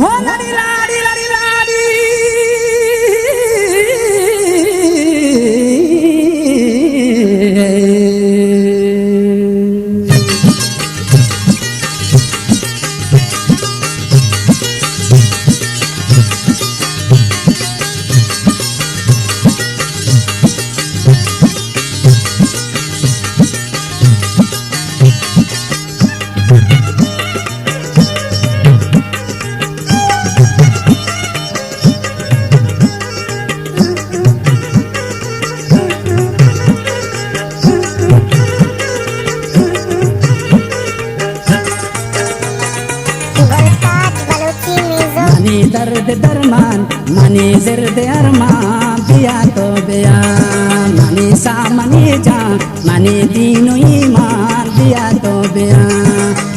हो लाडी लाडी लाडी लाडी दर्द दरमान मनी जिर्द अरमान पिया तो बिया मनी सा मनी जा मनी दीनो ईमान पिया तो बिया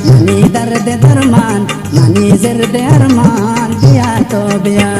मनी दर्द दरमान मनी जिर्द अरमान पिया तो बिया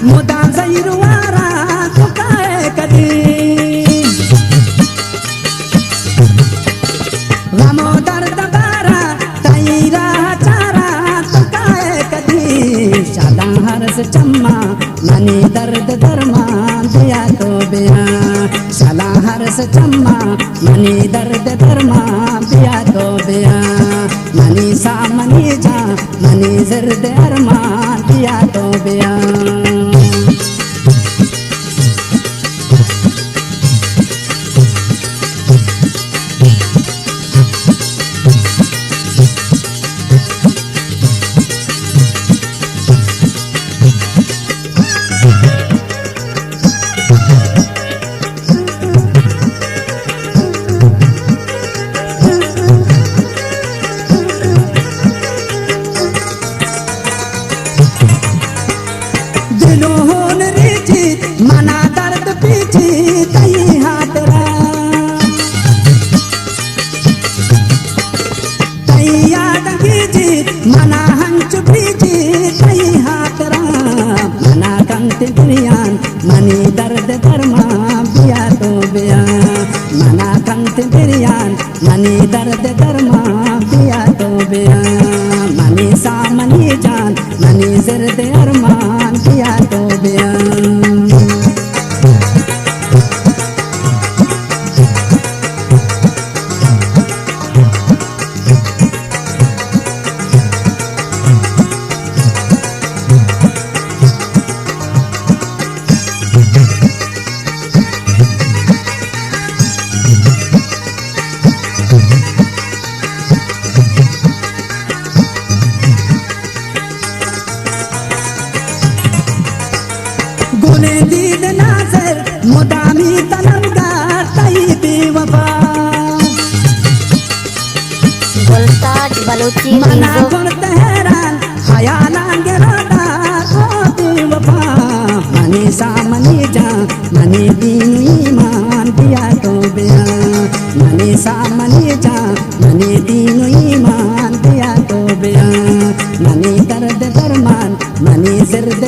मुदा जैरुवारा तो काय कदी रामो दर्द बारा तैरा चारा तो काय कदी शादा हरस चम्मा मनी दर्द दरमान दिया तो बिया शाला हरस चम्मा मनी दर्द दरमान दिया तो बिया मनी सा मनी जा मनी जिर्द अरमान दिया तो बिया मना दर्द पीछी तई हाथरा तैया डंगीजी मना हंच पीछी तई हाथरा मना कंत बिरियान मनी दर्द दरमा बिया तो बिया मना कंत बिरियान मनी दर्द दरमा बिया तो बिया मनी सा मनी जान मनी जिर्द अरमान बिया तो बिया गुने दीद नाज़र मुदामी तलबगार तई बेवफा गुलताज बलूची मना गुण हैरान ख्याला गिरादा ओ बेवफा मनी सा मनी जा मनी दीन ईमान पिया तो बिया मनी सा मनी जा मनी दीन ईमान पिया तो बिया मनी दर्द दरमान मनी जिर्द